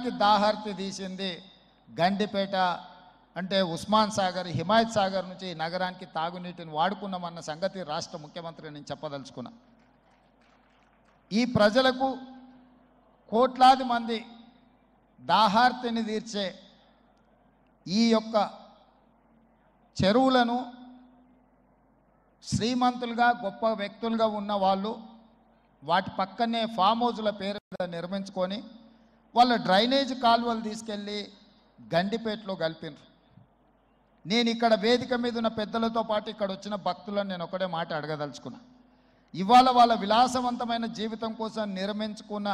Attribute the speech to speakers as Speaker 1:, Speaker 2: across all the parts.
Speaker 1: నగరానికి దాహార్తి తీసింది గండిపేట అంటే ఉస్మాన్ సాగర్, హిమాయత్ సాగర్ నుంచి ఈ నగరానికి తాగునీటిని వాడుకున్నామన్న సంగతి రాష్ట్ర ముఖ్యమంత్రి నేను చెప్పదలుచుకున్నా. ఈ ప్రజలకు కోట్లాది మంది దాహార్తిని తీర్చే ఈ యొక్క చెరువులను శ్రీమంతులుగా గొప్ప వ్యక్తులుగా ఉన్న వాళ్ళు వాటి పక్కనే ఫామ్ హౌజ్ల పేరు మీద నిర్మించుకొని వాళ్ళ డ్రైనేజ్ కాలువలు తీసుకెళ్ళి గండిపేటలో కలిపినారు. నేను ఇక్కడ వేదిక మీద ఉన్న పెద్దలతో పాటు ఇక్కడ వచ్చిన భక్తులను నేను ఒకటే మాట అడగదలుచుకున్నా. ఇవాళ వాళ్ళ విలాసవంతమైన జీవితం కోసం నిర్మించుకున్న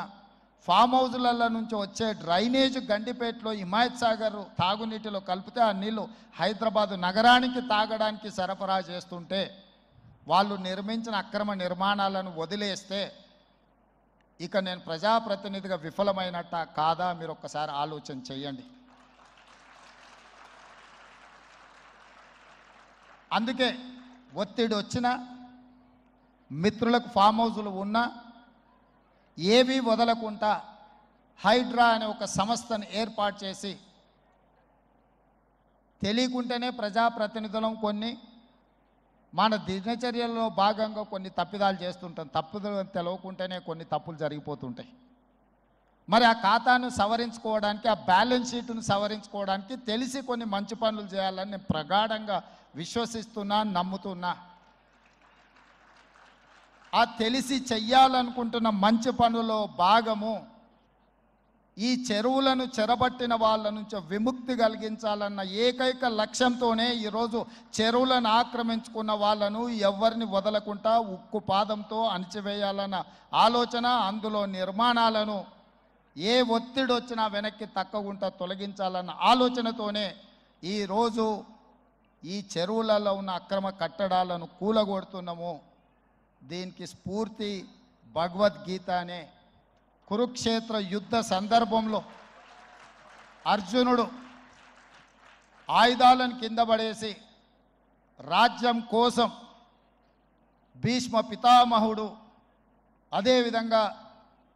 Speaker 1: ఫామ్ హౌజ్ల నుంచి వచ్చే డ్రైనేజ్ గండిపేటలో హిమాయత్ సాగర్ తాగునీటిలో కలిపితే ఆ నీళ్లు హైదరాబాదు నగరానికి తాగడానికి సరఫరా చేస్తుంటే వాళ్ళు నిర్మించిన అక్రమ నిర్మాణాలను వదిలేస్తే ఇక నేను ప్రజాప్రతినిధిగా విఫలమైనట్ట కాదా మీరు ఒక్కసారి ఆలోచన చేయండి. అందుకే ఒత్తిడి వచ్చినా మిత్రులకు ఫామ్ హౌజులు ఉన్నా ఏవి వదలకుండా హైడ్రా అనే ఒక సంస్థను ఏర్పాటు చేసి తెలియకుంటేనే ప్రజాప్రతినిధులం కొన్ని మన దినచర్యల్లో భాగంగా కొన్ని తప్పిదాలు చేస్తుంటాం. తప్పుదలు తెలవకుంటేనే కొన్ని తప్పులు జరిగిపోతుంటాయి. మరి ఆ ఖాతాను సవరించుకోవడానికి, ఆ బ్యాలెన్స్ షీట్ను సవరించుకోవడానికి తెలిసి కొన్ని మంచి పనులు చేయాలని నేను ప్రగాఢంగా విశ్వసిస్తున్నా, నమ్ముతున్నా. ఆ తెలిసి చెయ్యాలనుకుంటున్న మంచి పనులో భాగము ఈ చెరువులను చెరబట్టిన వాళ్ళ నుంచి విముక్తి కలిగించాలన్న ఏకైక లక్ష్యంతోనే ఈరోజు చెరువులను ఆక్రమించుకున్న వాళ్ళను ఎవరిని వదలకుండా ఉక్కు పాదంతో అణిచివేయాలన్న ఆలోచన, అందులో నిర్మాణాలను ఏ ఒత్తిడి వచ్చినా వెనక్కి తక్కకుండా తొలగించాలన్న ఆలోచనతోనే ఈరోజు ఈ చెరువులలో ఉన్న అక్రమ కట్టడాలను కూలగొడుతున్నాము. దీనికి స్ఫూర్తి భగవద్గీత అనే కురుక్షేత్ర యుద్ధ సందర్భంలో అర్జునుడు ఆయుధాలను కింద పడేసి రాజ్యం కోసం భీష్మ పితామహుడు, అదేవిధంగా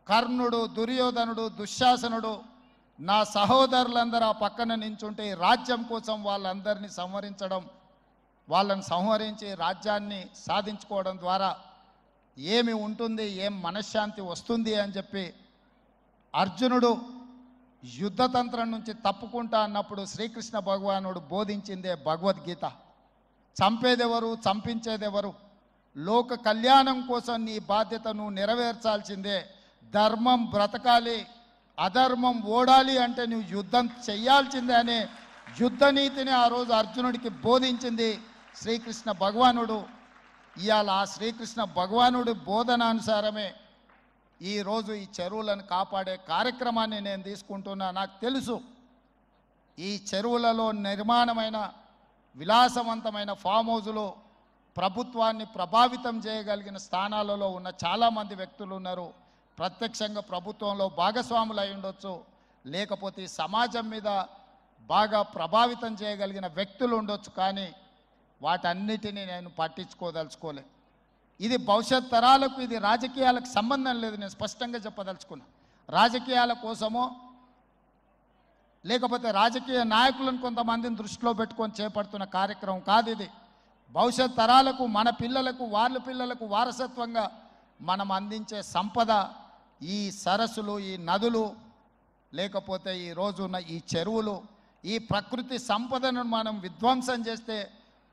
Speaker 1: కర్ణుడు, దుర్యోధనుడు, దుశ్శాసనుడు నా సహోదరులందరూ ఆ పక్కన నించుంటే రాజ్యం కోసం వాళ్ళందరినీ సంహరించడం, వాళ్ళని సంహరించి రాజ్యాన్ని సాధించుకోవడం ద్వారా ఏమి ఉంటుంది, ఏం మనశ్శాంతి వస్తుంది అని చెప్పి అర్జునుడు యుద్ధతంత్రం నుంచి తప్పుకుంటా అన్నప్పుడు శ్రీకృష్ణ భగవానుడు బోధించిందే భగవద్గీత. చంపేదెవరు, చంపించేదెవరు, లోక కళ్యాణం కోసం నీ బాధ్యతను నెరవేర్చాల్సిందే. ధర్మం బ్రతకాలి, అధర్మం ఓడాలి అంటే నువ్వు యుద్ధం చెయ్యాల్సిందే అనే యుద్ధనీతిని ఆ రోజు అర్జునుడికి బోధించింది శ్రీకృష్ణ భగవానుడు. ఇవాళ ఆ శ్రీకృష్ణ భగవానుడి బోధనానుసారమే ఈరోజు ఈ చెరువులను కాపాడే కార్యక్రమాన్ని నేను తీసుకుంటున్నా. నాకు తెలుసు ఈ చెరువులలో నిర్మాణమైన విలాసవంతమైన ఫామ్ హౌజులు ప్రభుత్వాన్ని ప్రభావితం చేయగలిగిన స్థానాలలో ఉన్న చాలామంది వ్యక్తులు ఉన్నారు. ప్రత్యక్షంగా ప్రభుత్వంలో భాగస్వాములు అయి ఉండొచ్చు, లేకపోతే సమాజం మీద బాగా ప్రభావితం చేయగలిగిన వ్యక్తులు ఉండొచ్చు. కానీ వాటన్నిటినీ నేను పట్టించుకోదలుచుకోలే. ఇది భవిష్యత్ తరాలకు, ఇది రాజకీయాలకు సంబంధం లేదు. నేను స్పష్టంగా చెప్పదలుచుకున్నా. రాజకీయాల కోసమో లేకపోతే రాజకీయ నాయకులను కొంతమందిని దృష్టిలో పెట్టుకొని చేపడుతున్న కార్యక్రమం కాదు ఇది. భవిష్యత్ తరాలకు, మన పిల్లలకు, వాళ్ళ పిల్లలకు వారసత్వంగా మనం అందించే సంపద ఈ సరస్సులు, ఈ నదులు, లేకపోతే ఈ రోజున్న ఈ చెరువులు. ఈ ప్రకృతి సంపదను మనం విధ్వంసం చేస్తే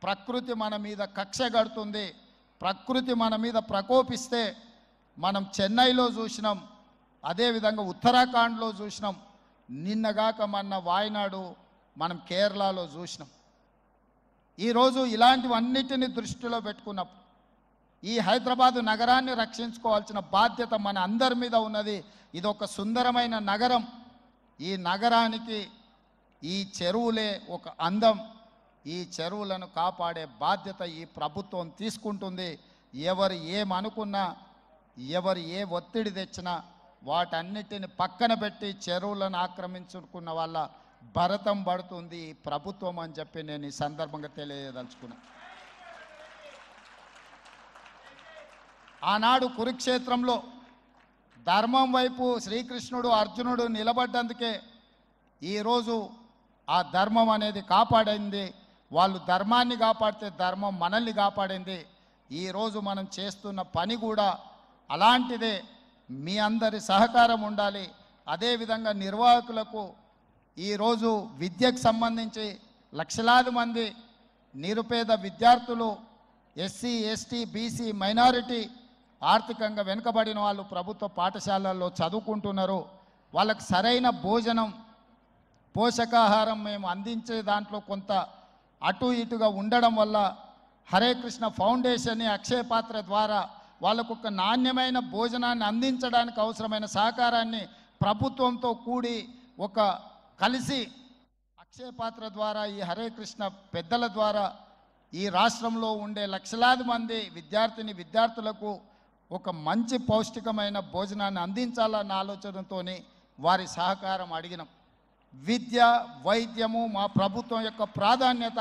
Speaker 1: ప్రకృతి మన మీద కక్ష కడుతుంది. ప్రకృతి మన మీద ప్రకోపిస్తే మనం చెన్నైలో చూసినాం, అదేవిధంగా ఉత్తరాఖండ్లో చూసినాం, నిన్నగాక మొన్న వాయనాడు మనం కేరళలో చూసినాం. ఈరోజు ఇలాంటివన్నిటిని దృష్టిలో పెట్టుకున్నప్పుడు ఈ హైదరాబాదు నగరాన్ని రక్షించుకోవాల్సిన బాధ్యత మన అందరి మీద ఉన్నది. ఇది ఒక సుందరమైన నగరం. ఈ నగరానికి ఈ చెరువులే ఒక అందం. ఈ చెరువులను కాపాడే బాధ్యత ఈ ప్రభుత్వం తీసుకుంటుంది. ఎవరు ఏమనుకున్నా, ఎవరు ఏ ఒత్తిడి తెచ్చినా వాటన్నిటిని పక్కన పెట్టి చెరువులను ఆక్రమించుకున్న వాళ్ళ భరతం పడుతుంది ఈ ప్రభుత్వం అని చెప్పి నేను ఈ సందర్భంగా తెలియదలుచుకున్నా. ఆనాడు కురుక్షేత్రంలో ధర్మం వైపు శ్రీకృష్ణుడు, అర్జునుడు నిలబడ్డందుకే ఈరోజు ఆ ధర్మం అనేది కాపాడింది. వాళ్ళు ధర్మాన్ని కాపాడితే ధర్మం మనల్ని కాపాడింది. ఈరోజు మనం చేస్తున్న పని కూడా అలాంటిదే. మీ అందరి సహకారం ఉండాలి. అదేవిధంగా నిర్వాహకులకు ఈరోజు విద్యకు సంబంధించి లక్షలాది మంది నిరుపేద విద్యార్థులు, ఎస్సీ, ఎస్టీ, బీసీ, మైనారిటీ, ఆర్థికంగా వెనుకబడిన వాళ్ళు ప్రభుత్వ పాఠశాలల్లో చదువుకుంటున్నారు. వాళ్ళకు సరైన భోజనం, పోషకాహారం మేము అందించే దాంట్లో కొంత అటు ఇటుగా ఉండడం వల్ల హరే కృష్ణ ఫౌండేషన్, అక్షయ పాత్ర ద్వారా వాళ్ళకు ఒక నాణ్యమైన భోజనాన్ని అందించడానికి అవసరమైన సహకారాన్ని ప్రభుత్వంతో కూడి ఒక కలిసి అక్షయ పాత్ర ద్వారా, ఈ హరే కృష్ణ పెద్దల ద్వారా ఈ రాష్ట్రంలో ఉండే లక్షలాది మంది విద్యార్థులకు ఒక మంచి పౌష్టికమైన భోజనాన్ని అందించాలన్న ఆలోచనతో వారి సహకారం అడిగినాం. విద్య, వైద్యము మా ప్రభుత్వం యొక్క ప్రాధాన్యత.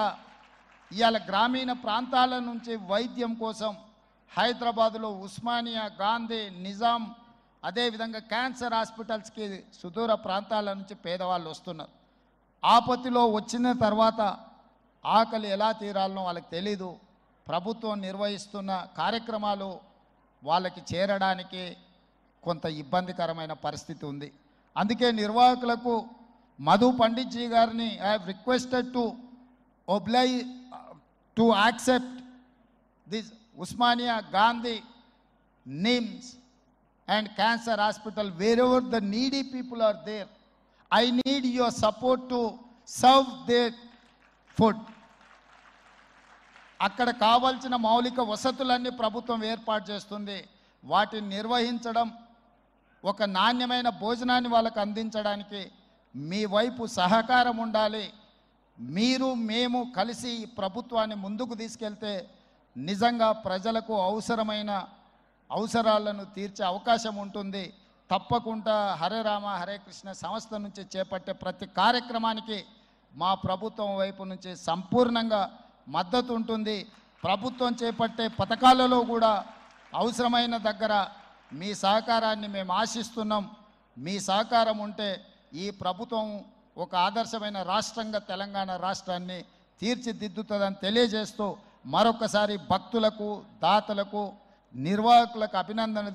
Speaker 1: ఇవాళ గ్రామీణ ప్రాంతాల నుంచి వైద్యం కోసం హైదరాబాదులో ఉస్మానియా, గాంధీ, నిజాం, అదేవిధంగా క్యాన్సర్ హాస్పిటల్స్కి సుదూర ప్రాంతాల నుంచి పేదవాళ్ళు వస్తున్నారు. ఆపత్తిలో వచ్చిన తర్వాత ఆకలి ఎలా తీరాలనో వాళ్ళకి తెలీదు. ప్రభుత్వం నిర్వహిస్తున్న కార్యక్రమాలు వాళ్ళకి చేరడానికి కొంత ఇబ్బందికరమైన పరిస్థితి ఉంది. అందుకే నిర్వాహకులకు మధు పండిట్ జీ గారిని I have requested to accept this Osmania, Gandhi, NIMS and cancer hospital, wherever the needy people are there. I need your support to serve their food. అక్కడ కావాల్సిన మౌలిక వసతులన్నీ ప్రభుత్వం ఏర్పాటు చేస్తుంది. వాటిని నిర్వహించడం, ఒక నాణ్యమైన భోజనాన్ని వాళ్ళకు అందించడానికి మీ వైపు సహకారం ఉండాలి. మీరు మేము కలిసి ఈ ప్రభుత్వాన్ని ముందుకు తీసుకెళ్తే నిజంగా ప్రజలకు అవసరాలను తీర్చే అవకాశం ఉంటుంది. తప్పకుండా హరే రామ హరే కృష్ణ సంస్థ నుంచి చేపట్టే ప్రతి కార్యక్రమానికి మా ప్రభుత్వం వైపు నుంచి సంపూర్ణంగా మద్దతు ఉంటుంది. ప్రభుత్వం చేపట్టే పథకాలలో కూడా అవసరమైన దగ్గర మీ సహకారాన్ని మేము ఆశిస్తున్నాం. మీ సహకారం ఉంటే ఈ ప్రభుత్వం ఒక ఆదర్శమైన రాష్ట్రంగా తెలంగాణ రాష్ట్రాన్ని తీర్చిదిద్దుతుందని తెలియజేస్తూ మరొకసారి భక్తులకు, దాతలకు, నిర్వాహకులకు అభినందన